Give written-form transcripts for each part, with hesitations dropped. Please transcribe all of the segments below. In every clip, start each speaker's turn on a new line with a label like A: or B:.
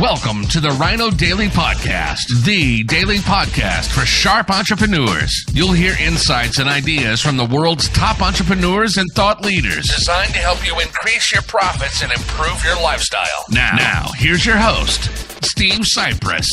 A: Welcome to the Rhino Daily Podcast, the daily podcast for sharp entrepreneurs. You'll hear insights and ideas from the world's top entrepreneurs and thought leaders, designed to help you increase your profits and improve your lifestyle. Now here's your host, Steve Sipress.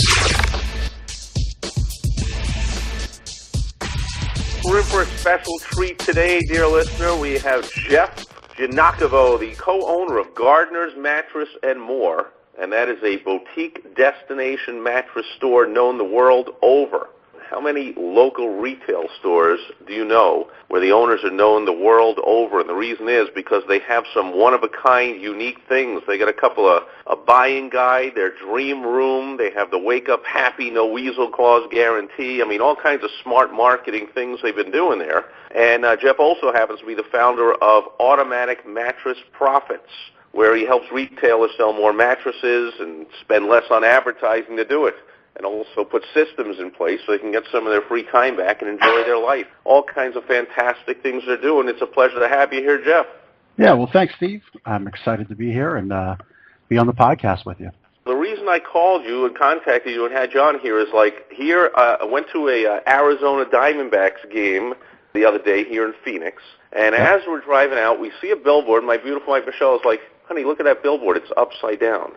B: We're in for a special treat today, dear listener. We have Jeff Giagnocavo, the co-owner of Gardner's Mattress and More, and that is a boutique destination mattress store known the world over. How many local retail stores do you know where the owners are known the world over? And the reason is because they have some one-of-a-kind, unique things. They got a buying guide, their dream room. They have the Wake Up Happy, No Weasel Clause guarantee. I mean, all kinds of smart marketing things they've been doing there. And Jeff also happens to be the founder of Automatic Mattress Profits, where he helps retailers sell more mattresses and spend less on advertising to do it, and also put systems in place so they can get some of their free time back and enjoy their life. All kinds of fantastic things they're doing. It's a pleasure to have you here, Jeff.
C: Yeah, well, thanks, Steve. I'm excited to be here and be on the podcast with you.
B: The reason I called you and contacted you and had you on here is I went to a Arizona Diamondbacks game the other day here in Phoenix, and as we're driving out, we see a billboard. My beautiful wife, Michelle, is like, honey, look at that billboard. It's upside down.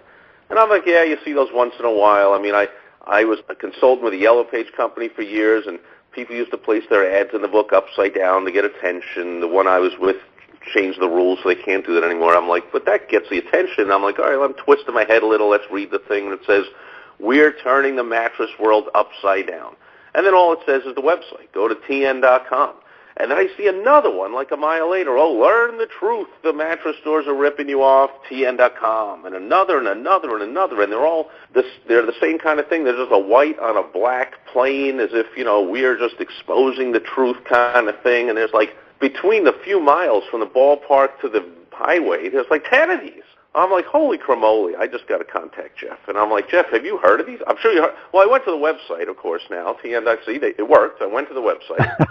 B: And I'm like, yeah, you see those once in a while. I mean, I was a consultant with a Yellow Page company for years, and people used to place their ads in the book upside down to get attention. The one I was with changed the rules, so they can't do that anymore. I'm like, but that gets the attention. I'm like, all right, I'm twisting my head a little. Let's read the thing. And it says, we're turning the mattress world upside down. And then all it says is the website. Go to tn.com. And then I see another one like a mile later. Oh, learn the truth. The mattress stores are ripping you off, tn.com. And another and another and another. And they're the same kind of thing. They're just a white on a black plane, as if, we are just exposing the truth kind of thing. And there's between the few miles from the ballpark to the highway, there's 10 of these. I'm like, holy cramoli, I just got to contact Jeff. And I'm like, Jeff, have you heard of these? I'm sure you heard. Well, I went to the website, of course, now, tn.c. It worked. I went to the website.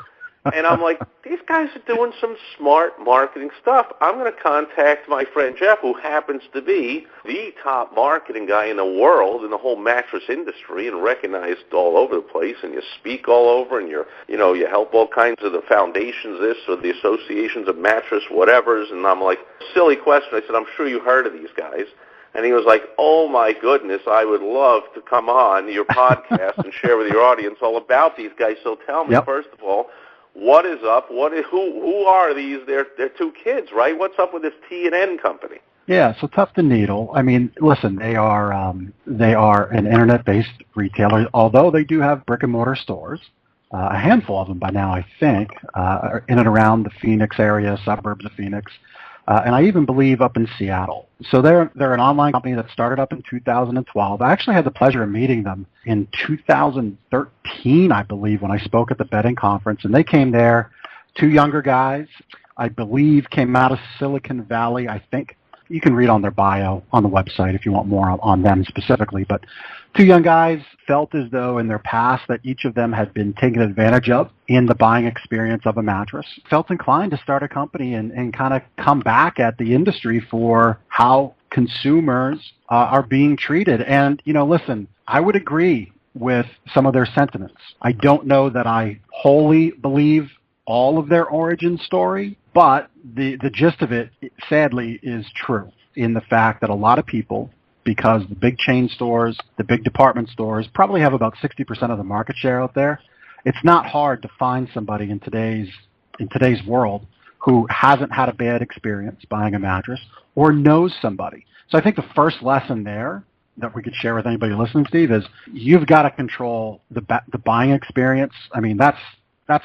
B: And I'm like, these guys are doing some smart marketing stuff. I'm going to contact my friend Jeff, who happens to be the top marketing guy in the world in the whole mattress industry and recognized all over the place. And you speak all over, and you help all kinds of the foundations, or the associations of mattress whatevers. And I'm like, silly question. I said, I'm sure you heard of these guys. And he was like, oh, my goodness, I would love to come on your podcast and share with your audience all about these guys. So tell me, first of all, what is up? Who are these? They're two kids, right? What's up with this T&N company?
C: Yeah, so Tuft Needle. I mean, listen, they are an internet-based retailer, although they do have brick-and-mortar stores. A handful of them by now, I think, in and around the Phoenix area, suburbs of Phoenix, and I even believe up in Seattle. So they're an online company that started up in 2012. I actually had the pleasure of meeting them in 2013, I believe, when I spoke at the bedding conference. And they came there, two younger guys, I believe, came out of Silicon Valley, I think. You can read on their bio on the website if you want more on them specifically. But two young guys felt as though in their past that each of them had been taken advantage of in the buying experience of a mattress, felt inclined to start a company and kind of come back at the industry for how consumers are being treated. And, listen, I would agree with some of their sentiments. I don't know that I wholly believe all of their origin story, but the gist of it, sadly, is true in the fact that a lot of people, because the big chain stores, the big department stores probably have about 60% of the market share out there. It's not hard to find somebody in today's world who hasn't had a bad experience buying a mattress or knows somebody. So I think the first lesson there that we could share with anybody listening, Steve, is you've got to control the buying experience. I mean, that's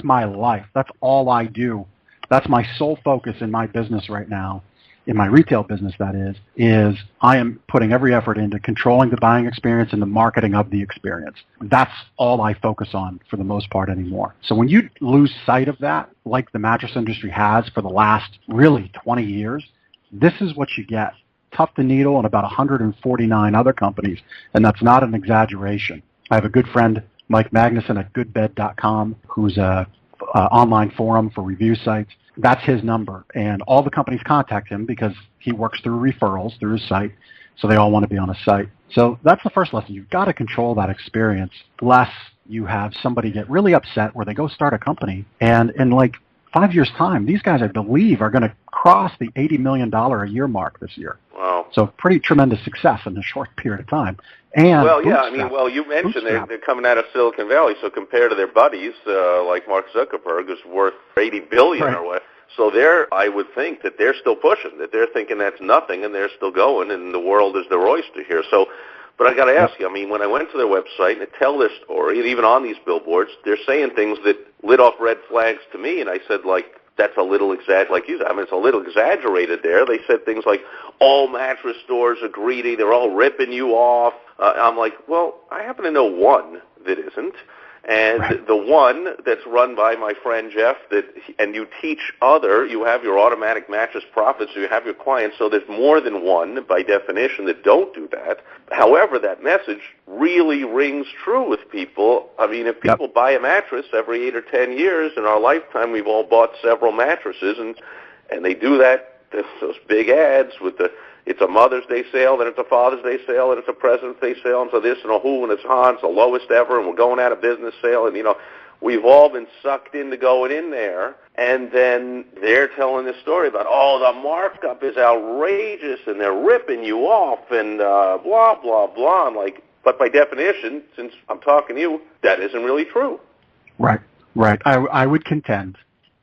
C: my life. That's all I do. That's my sole focus in my business right now, in my retail business, that is I am putting every effort into controlling the buying experience and the marketing of the experience. That's all I focus on for the most part anymore. So when you lose sight of that, like the mattress industry has for the last really 20 years, this is what you get. Tuft Needle and about 149 other companies, and that's not an exaggeration. I have a good friend, Mike Magnuson at goodbed.com, who's a online forum for review sites. That's his number, and all the companies contact him because he works through referrals through his site, so they all want to be on a site. So that's the first lesson. You've got to control that experience, lest you have somebody get really upset where they go start a company, and in like 5 years' time, these guys, I believe, are going to cross the $80 million a year mark this year.
B: Wow.
C: So pretty tremendous success in a short period of time. And
B: well, yeah, I mean, well, you mentioned they're coming out of Silicon Valley, so compared to their buddies, like Mark Zuckerberg, who's worth $80 billion or what. So I would think that they're still pushing, that they're thinking that's nothing, and they're still going, and the world is their oyster here. So, but I got to ask you, I mean, when I went to their website and they tell their story, and even on these billboards, they're saying things that lit off red flags to me, and I said, like, that's a little like you said, I mean, it's a little exaggerated there. They said things like, all mattress stores are greedy, they're all ripping you off. I'm like, well, I happen to know one that isn't. And the one that's run by my friend Jeff, and you you have your automatic mattress profits, you have your clients, so there's more than one, by definition, that don't do that. However, that message really rings true with people. I mean, if people buy a mattress every 8 or 10 years, in our lifetime, we've all bought several mattresses, and they do that, those big ads with it's a Mother's Day sale, then it's a Father's Day sale, then it's a President's Day sale, and so this and a who, and it's Hans, the lowest ever, and we're going out of business sale, and, we've all been sucked into going in there, and then they're telling this story about, the markup is outrageous, and they're ripping you off, and blah, blah, blah. I'm like, but by definition, since I'm talking to you, that isn't really true.
C: Right. I would contend,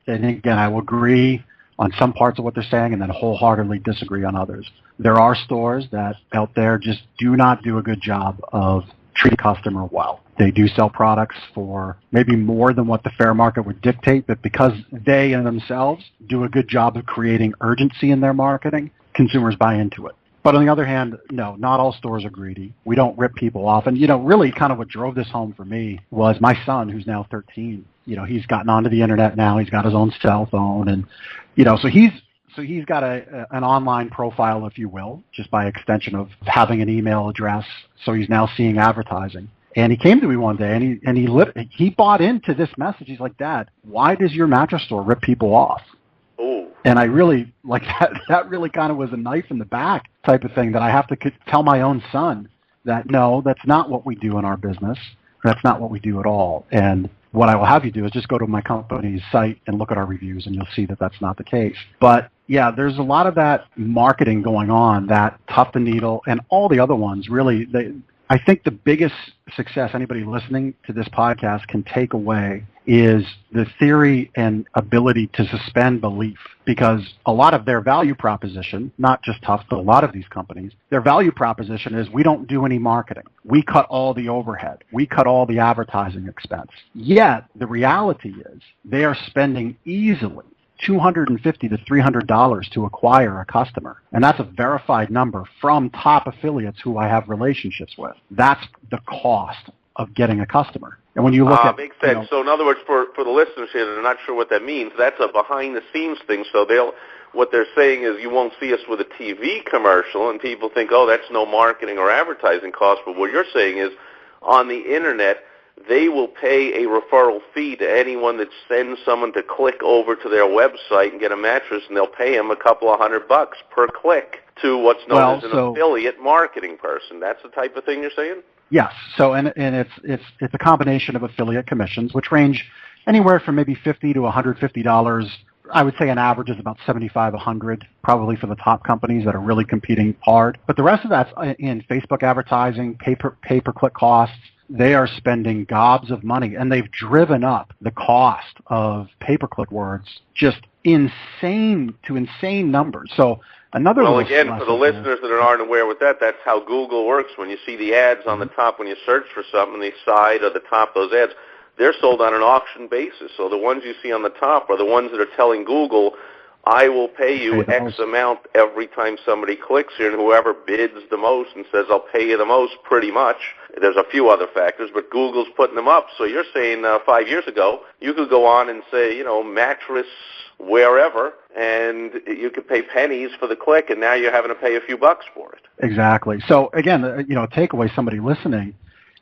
C: and again, I will agree on some parts of what they're saying and then wholeheartedly disagree on others. There are stores that out there just do not do a good job of treating the customer well. They do sell products for maybe more than what the fair market would dictate, but because they in themselves do a good job of creating urgency in their marketing, consumers buy into it. But on the other hand, no, not all stores are greedy. We don't rip people off. And, really kind of what drove this home for me was my son, who's now 13. He's gotten onto the internet now. He's got his own cell phone. And, so he's got an online profile, if you will, just by extension of having an email address. So he's now seeing advertising. And he came to me one day, and he bought into this message. He's like, Dad, why does your mattress store rip people off?
B: Oh.
C: And I really, like that really kind of was a knife in the back type of thing that I have to tell my own son that, no, that's not what we do in our business. That's not what we do at all. And what I will have you do is just go to my company's site and look at our reviews, and you'll see that that's not the case. But, yeah, there's a lot of that marketing going on, that Tuft Needle and all the other ones, really, I think the biggest success anybody listening to this podcast can take away is the theory and ability to suspend belief, because a lot of their value proposition, not just Tuft, but a lot of these companies, their value proposition is we don't do any marketing. We cut all the overhead. We cut all the advertising expense. Yet the reality is they are spending easily $250 to $300 to acquire a customer. And that's a verified number from top affiliates who I have relationships with. That's the cost of getting a customer. And when you look at...
B: Makes sense. So in other words, for the listeners here that are not sure what that means, that's a behind-the-scenes thing. So what they're saying is you won't see us with a TV commercial, and people think, that's no marketing or advertising cost. But what you're saying is on the Internet, they will pay a referral fee to anyone that sends someone to click over to their website and get a mattress, and they'll pay them a couple of $100 per click to what's known as an affiliate marketing person. That's the type of thing you're saying?
C: Yes. So and it's a combination of affiliate commissions, which range anywhere from maybe $50 to $150. I would say an average is about $75, $100, probably for the top companies that are really competing hard. But the rest of that's in Facebook advertising, pay-per-click costs. They are spending gobs of money, and they've driven up the cost of pay-per-click words just insane numbers. So
B: well, again, for the listeners that aren't aware with that, that's how Google works. When you see the ads on the top, when you search for something, the side or the top, those ads, they're sold on an auction basis. So the ones you see on the top are the ones that are telling Google, I will pay you X amount every time somebody clicks here, and whoever bids the most and says, I'll pay you the most, pretty much. There's a few other factors, but Google's putting them up. So you're saying 5 years ago, you could go on and say, mattress wherever, and you could pay pennies for the click, and now you're having to pay a few bucks for it.
C: Exactly. So again, take away somebody listening.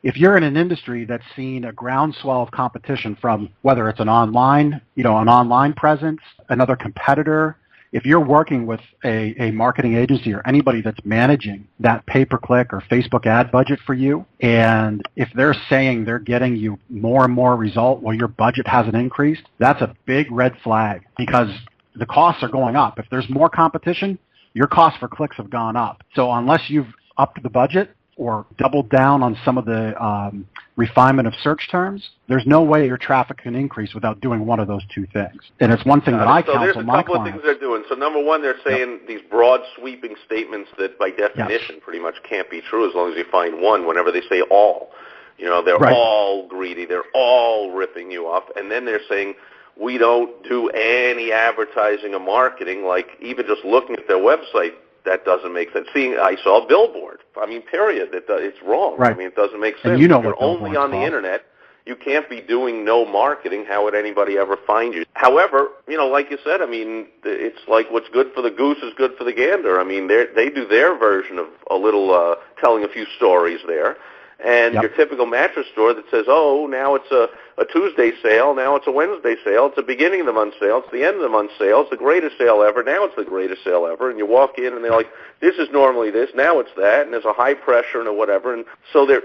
C: If you're in an industry that's seen a groundswell of competition from whether it's an online presence, another competitor, if you're working with a marketing agency or anybody that's managing that pay-per-click or Facebook ad budget for you, and if they're saying they're getting you more and more result while your budget hasn't increased, that's a big red flag because the costs are going up. If there's more competition, your costs for clicks have gone up. So unless you've upped the budget or doubled down on some of the refinement of search terms, there's no way your traffic can increase without doing one of those two things. And it's one thing that I counsel my clients.
B: So there's a couple of things they're doing. So number one, they're saying these broad sweeping statements that by definition pretty much can't be true as long as you find one whenever they say all. You know, they're all greedy. They're all ripping you off. And then they're saying, we don't do any advertising or marketing, like even just looking at their website, that doesn't make sense. I saw a billboard. I mean, period. It's wrong.
C: Right.
B: I mean, it doesn't make sense.
C: And you know
B: if you're only on the Internet, you can't be doing no marketing. How would anybody ever find you? However, you know, like you said, I mean, it's like what's good for the goose is good for the gander. I mean, they do their version of a little telling a few stories there. And your typical mattress store that says, oh, now it's a Tuesday sale, now it's a Wednesday sale, it's the beginning of the month sale, it's the end of the month sale, it's the greatest sale ever, now it's the greatest sale ever, and you walk in and they're like, this is normally this, now it's that, and there's a high pressure and whatever, and so they're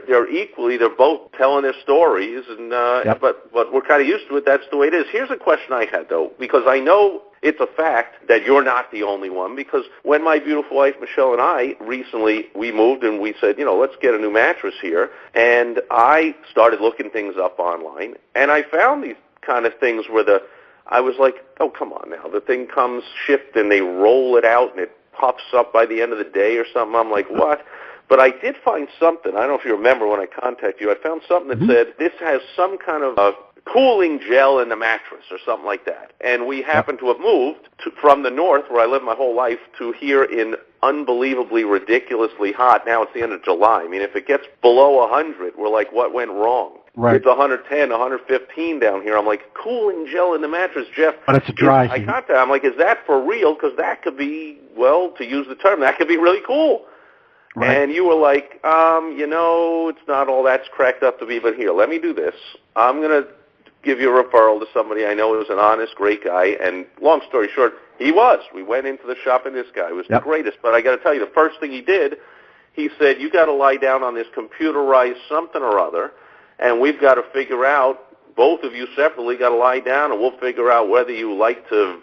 B: both telling their stories, and but we're kind of used to it, that's the way it is. Here's a question I had, though, because I know it's a fact that you're not the only one, because when my beautiful wife Michelle and I recently, we moved and we said, you know, let's get a new mattress here, and I started looking things up online, and I found these kind of things where I was like, oh, come on now, the thing comes shipped and they roll it out and it puffs up by the end of the day or something. I'm like, what? But I did find something. I don't know if you remember when I contacted you. I found something that said this has some kind of cooling gel in the mattress or something like that. And we happen to have moved from the north, where I lived my whole life, to here in unbelievably, ridiculously hot. Now it's the end of July. I mean, if it gets below 100, we're like, what went wrong?
C: Right.
B: It's 110, 115 down here. I'm like, cooling gel in the mattress, Jeff.
C: But it's a dry heat.
B: I'm like, is that for real? Because that could be, well, to use the term, that could be really cool. Right. And you were like, you know, it's not all that's cracked up to be, but here, let me do this. I'm going to give you a referral to somebody I know who's an honest, great guy. And long story short, he was. We went into the shop, and this guy was the greatest. But I got to tell you, the first thing he did, he said, you got to lie down on this computerized something or other, and we've got to figure out, both of you separately got to lie down, and we'll figure out whether you like to,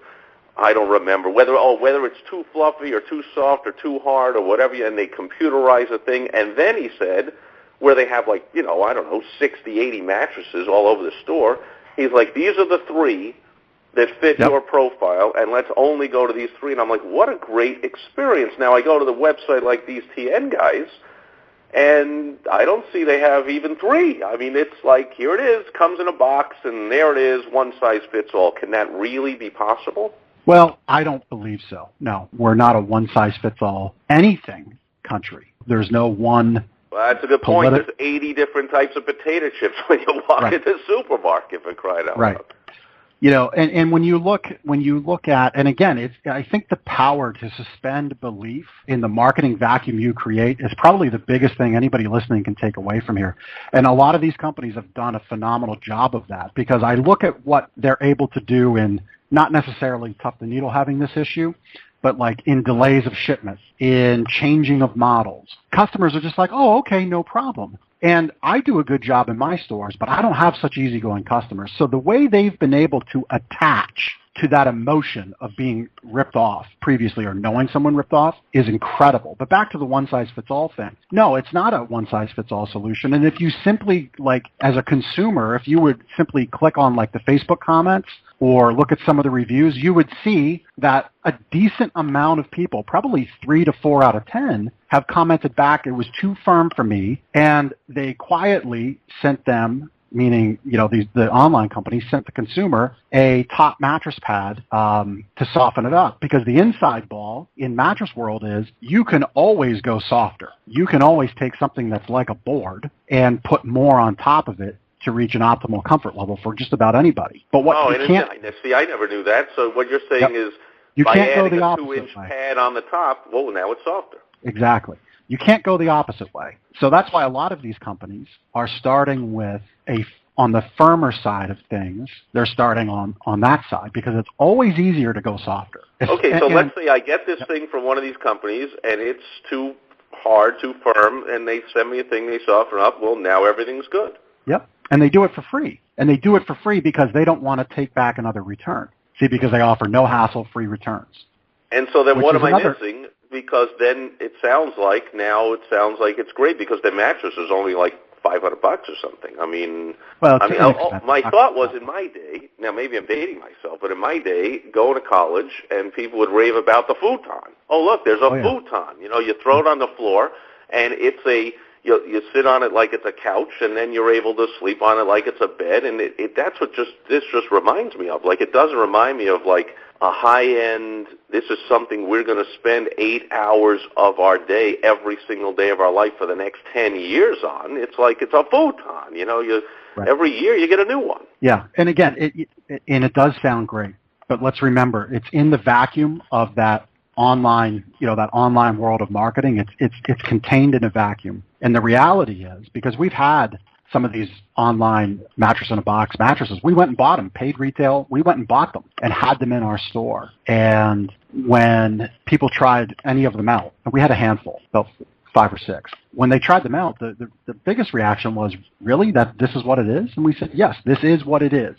B: I don't remember, whether it's too fluffy or too soft or too hard or whatever, and they computerize a thing. And then he said, where they have like, you know, I don't know, 60, 80 mattresses all over the store, he's like, these are the three that fit your profile, and let's only go to these three. And I'm like, what a great experience. Now I go to the website like these TN guys, and I don't see they have even three. I mean, it's like, here it is, comes in a box, and there it is, one size fits all. Can that really be possible?
C: Well, I don't believe so. No, we're not a one-size-fits-all anything country. There's no one.
B: Well, that's a good point. There's 80 different types of potato chips when you walk into the supermarket, for crying out loud.
C: You know, and when you look at, and again, I think the power to suspend belief in the marketing vacuum you create is probably the biggest thing anybody listening can take away from here. And a lot of these companies have done a phenomenal job of that, because I look at what they're able to do in, not necessarily Tuft Needle having this issue, but like in delays of shipments, in changing of models. Customers are just like, oh, okay, no problem. And I do a good job in my stores, but I don't have such easygoing customers. So the way they've been able to attach to that emotion of being ripped off previously, or knowing someone ripped off, is incredible. But back to the one-size-fits-all thing. No, it's not a one-size-fits-all solution. And if you simply, like, as a consumer, if you would simply click on, like, the Facebook comments or look at some of the reviews, you would see that a decent amount of people, probably 3 to 4 out of 10, have commented back, it was too firm for me, and they quietly sent them, meaning, you know, the online companies sent the consumer a top mattress pad to soften it up. Because the inside ball in mattress world is, you can always go softer. You can always take something that's like a board and put more on top of it to reach an optimal comfort level for just about anybody. But what you can't...
B: See, I never knew that. So what you're saying is,
C: you
B: by
C: can't go
B: adding
C: the
B: a
C: opposite
B: 2-inch
C: way.
B: pad on the top, well, now it's softer.
C: Exactly. You can't go the opposite way. So that's why a lot of these companies are starting with on the firmer side of things, they're starting on that side because it's always easier to go softer.
B: Okay, so let's say I get this thing from one of these companies, and it's too hard, too firm, and they send me a thing, they soften up. Well, now everything's good.
C: Yep, and they do it for free. And they do it for free because they don't want to take back another return. See, because they offer no hassle, free returns.
B: And so then what am I missing? Because then it sounds like it's great because the mattress is only like $500 or something. My thought was in my day, now maybe I'm dating myself, but in my day, going to college and people would rave about the futon. Oh, look, there's a futon. You throw it on the floor and it's you sit on it like it's a couch, and then you're able to sleep on it like it's a bed, and that's what this just reminds me of. Like, it doesn't remind me of like a high-end, this is something we're going to spend 8 hours of our day every single day of our life for the next 10 years on. It's like it's a futon. Right. Every year you get a new one.
C: Yeah, and again, it does sound great, but let's remember, it's in the vacuum of that online, that online world of marketing. It's contained in a vacuum. And the reality is, because we've had some of these online mattress-in-a-box mattresses, we went and bought them, paid retail, we went and bought them and had them in our store. And when people tried any of them out, and we had a handful, about 5 or 6, when they tried them out, the biggest reaction was, really, that this is what it is? And we said, yes, this is what it is.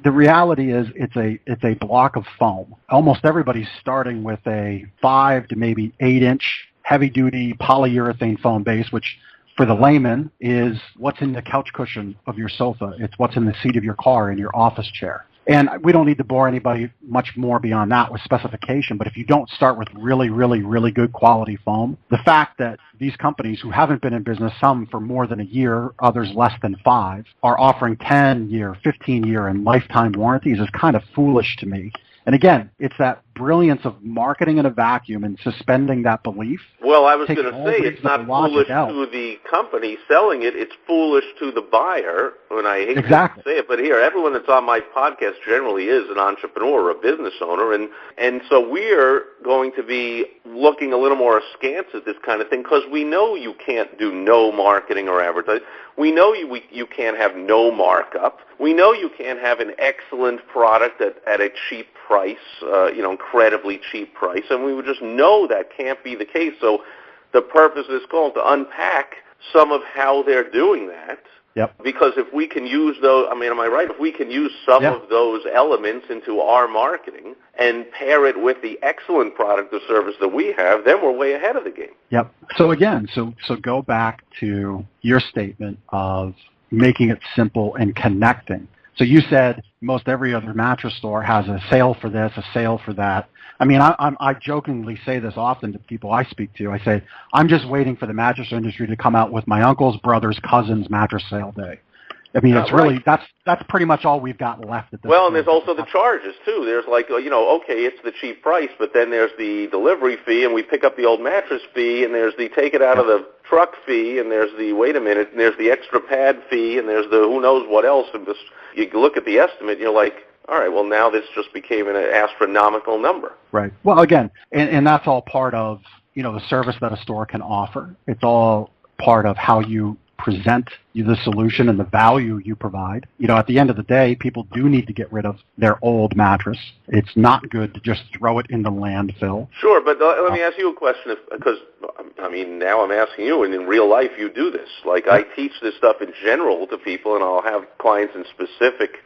C: The reality is it's a block of foam. Almost everybody's starting with a 5 to maybe 8-inch heavy-duty polyurethane foam base, which for the layman is what's in the couch cushion of your sofa. It's what's in the seat of your car, in your office chair. And we don't need to bore anybody much more beyond that with specification, but if you don't start with really, really, really good quality foam, the fact that these companies who haven't been in business, some for more than a year, others less than 5, are offering 10-year, 15-year, and lifetime warranties is kind of foolish to me. And again, it's that brilliance of marketing in a vacuum and suspending that belief.
B: Well, I was going to say, it's not foolish to the company selling it, it's foolish to the buyer, and I hate to say it, but here, everyone that's on my podcast generally is an entrepreneur or a business owner, and so we're going to be looking a little more askance at this kind of thing, because we know you can't do no marketing or advertising. We know you can't have no markup. We know you can't have an excellent product at a cheap price, incredibly cheap price, and we would just know that can't be the case. So the purpose of this call is to unpack some of how they're doing that.
C: Yep.
B: Because if we can use those, am I right? If we can use some of those elements into our marketing and pair it with the excellent product or service that we have, then we're way ahead of the game.
C: Yep. So again, so go back to your statement of making it simple and connecting. So you said most every other mattress store has a sale for this, a sale for that. I jokingly say this often to people I speak to. I say, I'm just waiting for the mattress industry to come out with my uncle's brother's cousin's mattress sale day. It's really, that's pretty much all we've got left at this point.
B: Well, and there's also the charges, too. There's okay, it's the cheap price, but then there's the delivery fee, and we pick up the old mattress fee, and there's the take it out of the truck fee, and there's the, wait a minute, and there's the extra pad fee, and there's the who knows what else. And you look at the estimate, and you're like, all right, well, now this just became an astronomical number.
C: Right. Well, again, and that's all part of, the service that a store can offer. It's all part of how you present the solution and the value you provide. At the end of the day, people do need to get rid of their old mattress. It's not good to just throw it in the landfill.
B: Sure, but let me ask you a question, because, now I'm asking you, and in real life you do this. Like, I teach this stuff in general to people, and I'll have clients in specific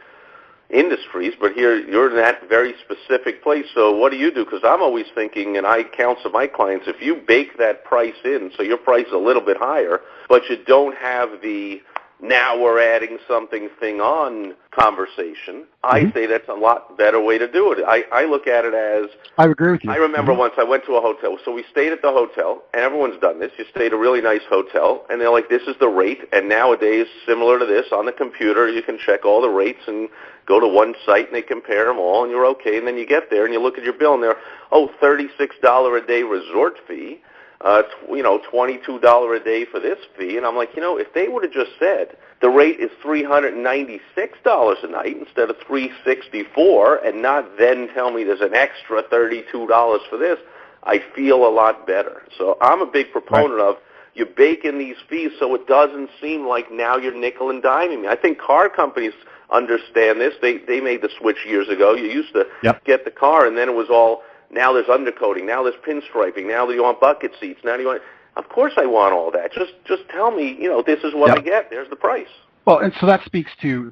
B: industries, but here you're in that very specific place. So what do you do? Because I'm always thinking, and I counsel my clients, if you bake that price in, so your price is a little bit higher, but you don't have the now we're adding something thing on conversation, I say that's a lot better way to do it. I look at it as...
C: I agree with you.
B: I remember once I went to a hotel. So we stayed at the hotel, and everyone's done this. You stay at a really nice hotel, and they're like, this is the rate, and nowadays, similar to this, on the computer, you can check all the rates and go to one site, and they compare them all, and you're okay. And then you get there, and you look at your bill, and they're, $36 a day resort fee, $22 a day for this fee. And I'm like, if they would have just said the rate is $396 a night instead of $364, and not then tell me there's an extra $32 for this, I feel a lot better. So I'm a big proponent of you bake in these fees so it doesn't seem like now you're nickel and diming me. I think car companies understand this. They made the switch years ago. You used to get the car, and then it was all, now there's undercoating, now there's pinstriping, now you want bucket seats, now you want... Of course I want all that. Just tell me, this is what I get. There's the price.
C: Well, and so that speaks to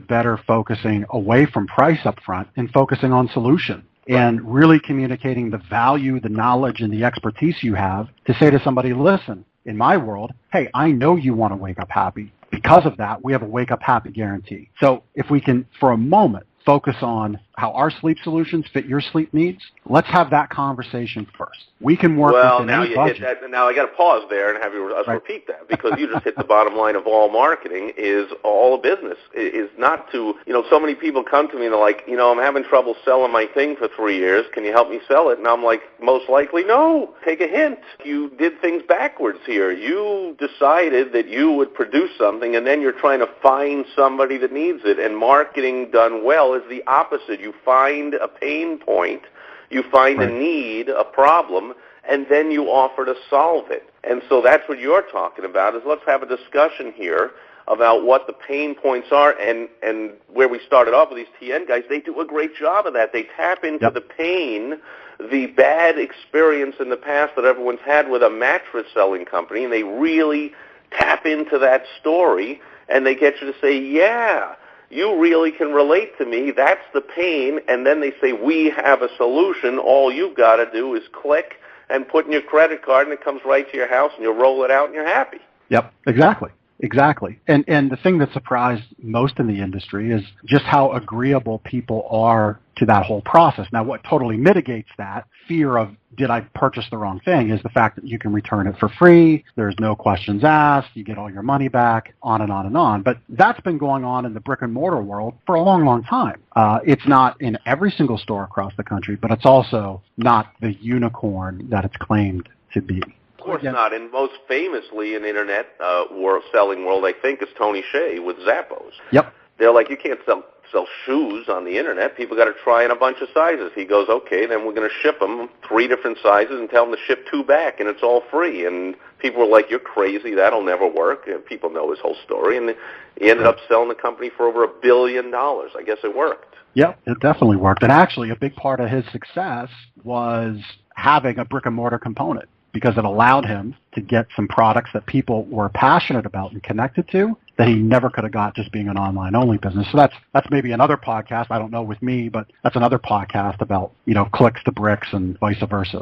C: better focusing away from price up front and focusing on solution. And really communicating the value, the knowledge, and the expertise you have to say to somebody, listen, in my world, hey, I know you want to wake up happy. Because of that, we have a wake up happy guarantee. So if we can, for a moment, focus on how our sleep solutions fit your sleep needs, let's have that conversation first. We can work within any budget.
B: Hit that. Now I got to pause there and have us repeat that, because you just hit the bottom line of all marketing is all business. Is not to, so many people come to me and they're like, I'm having trouble selling my thing for 3 years. Can you help me sell it? And I'm like, most likely no. Take a hint. You did things backwards here. You decided that you would produce something, and then you're trying to find somebody that needs it. And marketing done well is the opposite. You find a pain point, you find a need, a problem, and then you offer to solve it. And so that's what you're talking about, is let's have a discussion here about what the pain points are, and where we started off with these TN guys, they do a great job of that. They tap into the pain, the bad experience in the past that everyone's had with a mattress selling company, and they really tap into that story, and they get you to say, yeah, you really can relate to me. That's the pain. And then they say, we have a solution. All you've got to do is click and put in your credit card, and it comes right to your house, and you'll roll it out, and you're happy.
C: Yep, exactly. And the thing that surprised most in the industry is just how agreeable people are to that whole process. Now, what totally mitigates that fear of, did I purchase the wrong thing, is the fact that you can return it for free, there's no questions asked, you get all your money back, on and on and on. But that's been going on in the brick and mortar world for a long, long time. It's not in every single store across the country, but it's also not the unicorn that it's claimed to be.
B: Of course not. And most famously in internet selling world, I think, is Tony Hsieh with Zappos.
C: Yep.
B: They're like, you can't sell shoes on the internet. People got to try in a bunch of sizes. He goes, okay, then we're going to ship them 3 different sizes and tell them to ship 2 back, and it's all free. And people were like, you're crazy. That'll never work. And people know his whole story. And he ended up selling the company for over $1 billion. I guess it worked.
C: Yep, it definitely worked. And actually, a big part of his success was having a brick and mortar component, because it allowed him to get some products that people were passionate about and connected to that he never could have got just being an online-only business. So that's maybe another podcast, I don't know with me, but that's another podcast about, clicks to bricks and vice versa.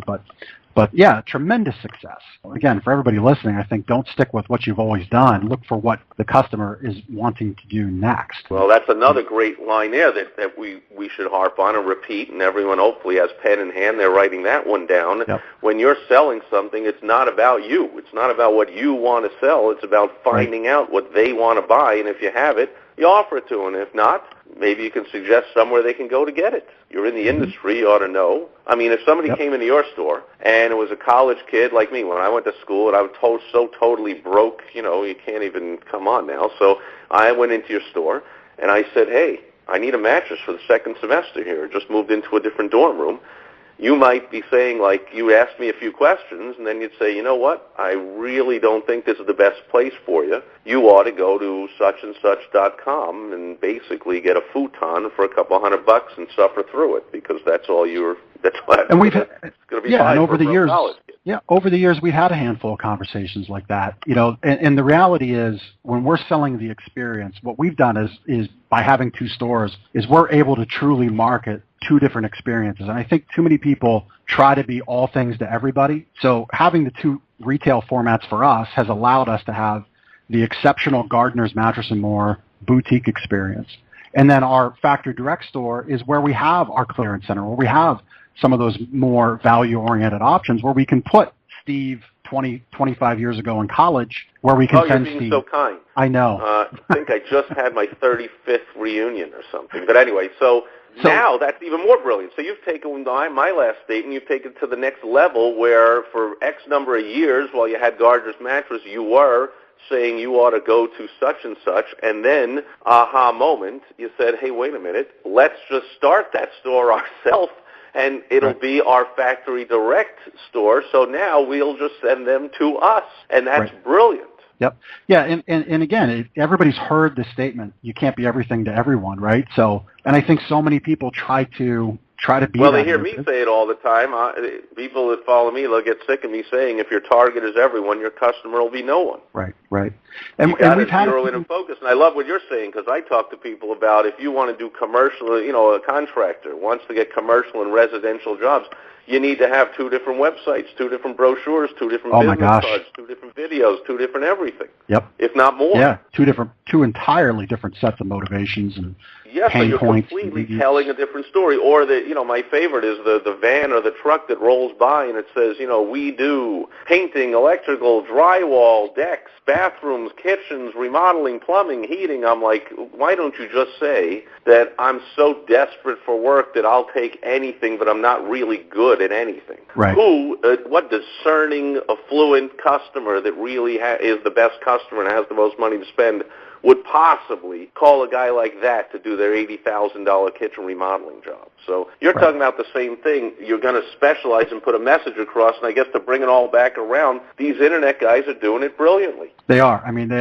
C: But yeah, tremendous success. Again, for everybody listening, I think don't stick with what you've always done. Look for what the customer is wanting to do next.
B: Well, that's another great line there that we should harp on and repeat, and everyone hopefully has pen in hand. They're writing that one down.
C: Yep.
B: When you're selling something, it's not about you. It's not about what you want to sell. It's about finding out what they want to buy, and if you have it, you offer it to them. If not, maybe you can suggest somewhere they can go to get it. You're in the industry, you ought to know. I mean, if somebody came into your store and it was a college kid like me when I went to school, and I was so totally broke, you can't even come on now. So I went into your store and I said, hey, I need a mattress for the second semester here. Just moved into a different dorm room. You might be saying, like, you asked me a few questions, and then you'd say, you know what, I really don't think this is the best place for you. You ought to go to suchandsuch.com and basically get a futon for a couple $100 and suffer through it, because that's all that's what
C: and we've
B: it's going to be fine
C: and over
B: for
C: the years,
B: college kid.
C: over the years, we've had a handful of conversations like that. And the reality is, when we're selling the experience, what we've done is by having 2 stores, is we're able to truly market 2 different experiences. And I think too many people try to be all things to everybody. So having the 2 retail formats for us has allowed us to have the exceptional Gardner's Mattress & More boutique experience. And then our factory direct store is where we have our clearance center, where we have some of those more value-oriented options, where we can put Steve 25 years ago in college, where we can send Steve.
B: You're being so kind.
C: I know.
B: I think I just had my 35th reunion or something. But anyway, so now that's even more brilliant. So you've taken my last statement, you've taken it to the next level, where for X number of years, while you had Gardner's Mattress, you were saying you ought to go to such and such, and then, aha moment, you said, hey, wait a minute, let's just start that store ourselves and it'll be our factory direct store. So now we'll just send them to us, and that's brilliant.
C: Yep. Yeah, and again, everybody's heard the statement, you can't be everything to everyone, right? So, and I think so many people try to be
B: Well, they hear me say it all the time. People that follow me, they'll get sick of me saying, if your target is everyone, your customer will be no one.
C: Right.
B: And you got to zero in and focus. And I love what you're saying, because I talk to people about if you want to do commercial, a contractor wants to get commercial and residential jobs, you need to have 2 different websites, 2 different brochures, 2 different business cards, 2 different videos, 2 different everything.
C: Yep.
B: If not more.
C: Yeah, 2 entirely different sets of motivations and pain
B: so
C: points.
B: You're completely telling a different story. Or my favorite is the van or the truck that rolls by and it says, we do painting, electrical, drywall, decks, bathrooms, kitchens, remodeling, plumbing, heating. I'm like, why don't you just say that I'm so desperate for work that I'll take anything, but I'm not really good at anything?
C: Right.
B: What discerning, affluent customer that really is the best customer and has the most money to spend would possibly call a guy like that to do their $80,000 kitchen remodeling job? So you're talking about the same thing. You're going to specialize and put a message across, and I guess to bring it all back around, these Internet guys are doing it brilliantly.
C: They are. I mean,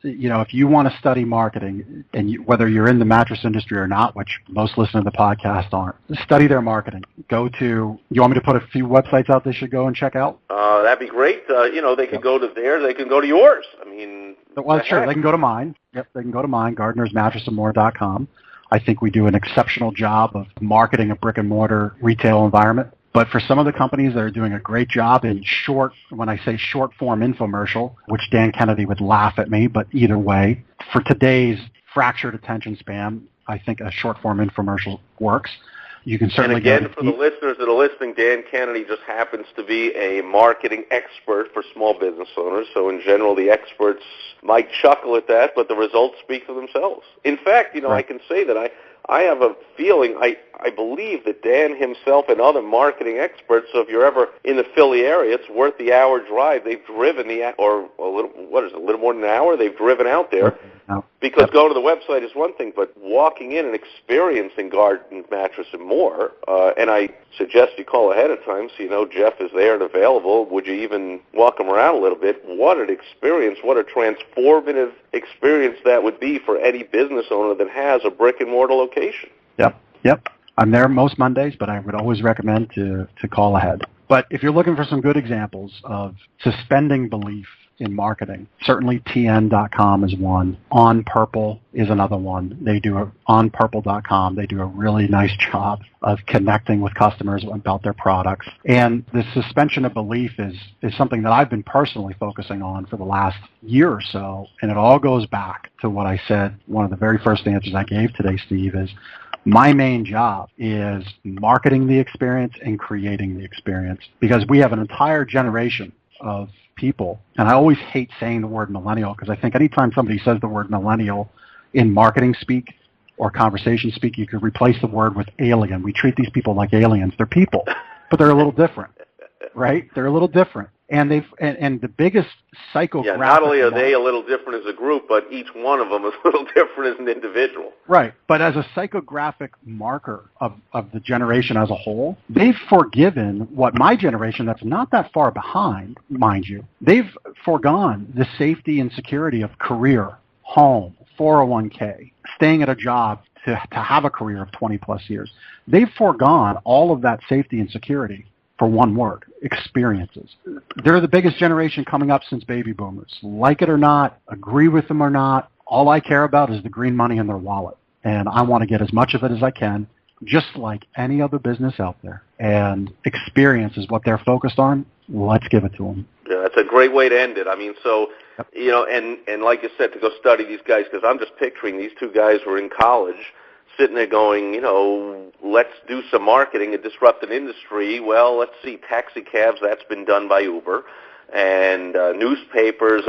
C: if you want to study marketing, and whether you're in the mattress industry or not, which most listeners to the podcast aren't, study their marketing. You want me to put a few websites out they should go and check out?
B: That'd be great. They can go to theirs. They can go to yours. I mean,
C: sure. They can go to mine. Yep, they can go to mine, GardnersMattressandMore.com. I think we do an exceptional job of marketing a brick-and-mortar retail environment. But for some of the companies that are doing a great job in when I say short-form infomercial, which Dan Kennedy would laugh at me, but either way, for today's fractured attention span, I think a short-form infomercial works. You can certainly
B: for the listeners that are listening, Dan Kennedy just happens to be a marketing expert for small business owners. So in general, the experts might chuckle at that, but the results speak for themselves. In fact, I can say that I have a feeling, I believe that Dan himself and other marketing experts, so if you're ever in the Philly area, it's worth the hour drive. They've driven a little more than an hour, they've driven out there. Because going to the website is one thing, but walking in and experiencing Garden Mattress and More, and I suggest you call ahead of time so you know Jeff is there and available. Would you even walk him around a little bit? What an experience, what a transformative experience that would be for any business owner that has a brick-and-mortar location.
C: Yep. I'm there most Mondays, but I would always recommend to call ahead. But if you're looking for some good examples of suspending belief in marketing, certainly TN.com is one. On Purple is another one. OnPurple.com. They do a really nice job of connecting with customers about their products. And the suspension of belief is something that I've been personally focusing on for the last year or so. And it all goes back to what I said. One of the very first answers I gave today, Steve, is my main job is marketing the experience and creating the experience, because we have an entire generation of people, and I always hate saying the word millennial, because I think anytime somebody says the word millennial in marketing speak or conversation speak, you could replace the word with alien. We treat these people like aliens. They're people, but they're a little different, right? They're a little different. And and the biggest psychographic... Yeah,
B: not only are they a little different as a group, but each one of them is a little different as an individual.
C: Right. But as a psychographic marker of the generation as a whole, they've forgiven what my generation, that's not that far behind, mind you, they've foregone the safety and security of career, home, 401k, staying at a job to have a career of 20-plus years. They've foregone all of that safety and security for one word: experiences. They're the biggest generation coming up since baby boomers. Like it or not, agree with them or not, all I care about is the green money in their wallet. And I want to get as much of it as I can, just like any other business out there. And experience is what they're focused on. Let's give it to them.
B: Yeah, that's a great way to end it. I mean, so, and like you said, to go study these guys, because I'm just picturing these two guys were in college, sitting there going, let's do some marketing and disrupt an industry. Well, let's see, taxi cabs, that's been done by Uber. And newspapers,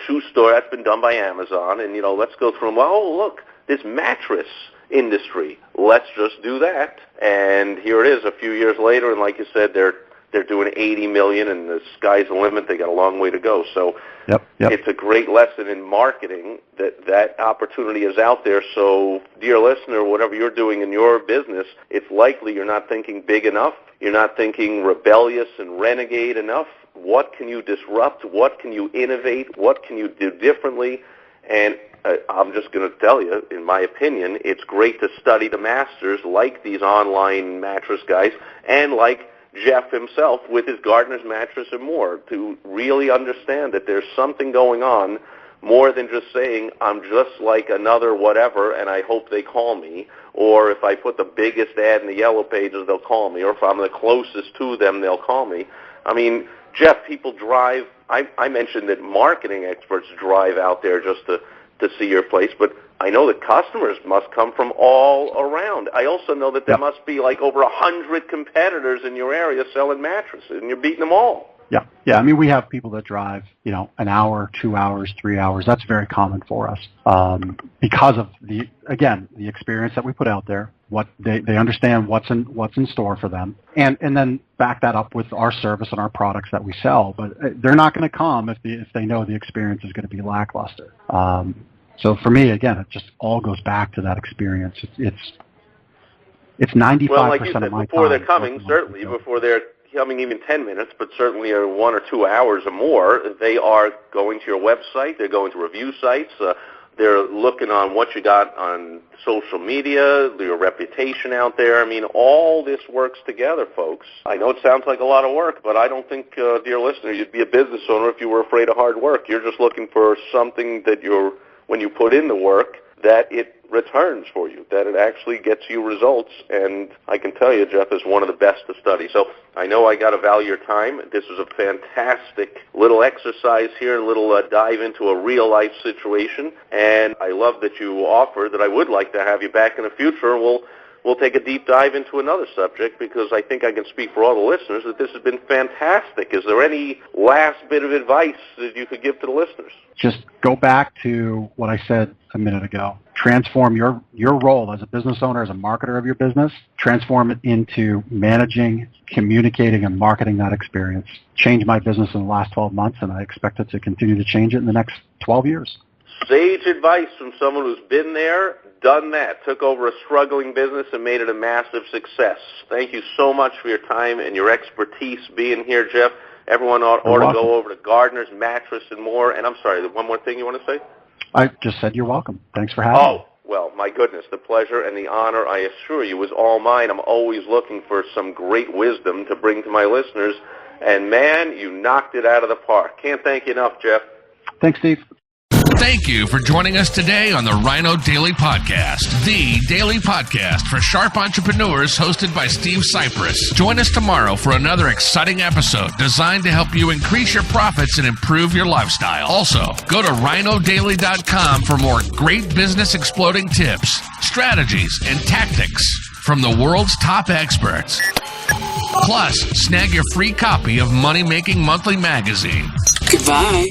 B: shoe store, that's been done by Amazon. And, let's go through them. Oh, look, this mattress industry, let's just do that. And here it is a few years later, and like you said, they're they're doing 80 million, and the sky's the limit. They got a long way to go. So
C: Yep.
B: it's a great lesson in marketing that opportunity is out there. So, dear listener, whatever you're doing in your business, it's likely you're not thinking big enough. You're not thinking rebellious and renegade enough. What can you disrupt? What can you innovate? What can you do differently? And I'm just going to tell you, in my opinion, it's great to study the masters like these online mattress guys and like Jeff himself with his Gardener's Mattress and more, to really understand that there's something going on more than just saying, I'm just like another whatever and I hope they call me, or if I put the biggest ad in the yellow pages, they'll call me, or if I'm the closest to them, they'll call me. I mean, Jeff, people drive, I mentioned that marketing experts drive out there just to see your place, but I know that customers must come from all around. I also know that there must be like over 100 competitors in your area selling mattresses, and you're beating them all.
C: Yeah. I mean, we have people that drive, an hour, 2 hours, 3 hours. That's very common for us because of the experience that we put out there. What they understand what's in store for them, and then back that up with our service and our products that we sell. But they're not going to come if they know the experience is going to be lackluster. So for me, again, it just all goes back to that experience. It's 95%
B: well, like you said,
C: of my
B: before
C: time.
B: They're coming, certainly before they're coming even 10 minutes, but certainly 1 or 2 hours or more, they are going to your website, they're going to review sites, they're looking on what you got on social media, your reputation out there. I mean, all this works together, folks. I know it sounds like a lot of work, but I don't think, dear listener, you'd be a business owner if you were afraid of hard work. You're just looking for something that when you put in the work, that it returns for you, that it actually gets you results. And I can tell you, Jeff is one of the best to study. So I know I got to value your time. This was a fantastic little exercise here, a little dive into a real-life situation. And I love that you offer that I would like to have you back in the future. We'll take a deep dive into another subject, because I think I can speak for all the listeners that this has been fantastic. Is there any last bit of advice that you could give to the listeners?
C: Just go back to what I said a minute ago. Transform your role as a business owner, as a marketer of your business, transform it into managing, communicating, and marketing that experience. Changed my business in the last 12 months, and I expect it to continue to change it in the next 12 years.
B: Sage advice from someone who's been there, done that, took over a struggling business and made it a massive success. Thank you so much for your time and your expertise being here, Jeff. Everyone ought to go over to Gardener's Mattress and more. And I'm sorry, one more thing you want to say?
C: I just said you're welcome. Thanks for having me.
B: Oh, well, my goodness, the pleasure and the honor, I assure you, was all mine. I'm always looking for some great wisdom to bring to my listeners. And, man, you knocked it out of the park. Can't thank you enough, Jeff.
C: Thanks, Steve.
A: Thank you for joining us today on the Rhino Daily Podcast, the daily podcast for sharp entrepreneurs, hosted by Steve Sipress. Join us tomorrow for another exciting episode designed to help you increase your profits and improve your lifestyle. Also, go to rhinodaily.com for more great business exploding tips, strategies, and tactics from the world's top experts. Plus, snag your free copy of Money Making Monthly magazine.
D: Goodbye.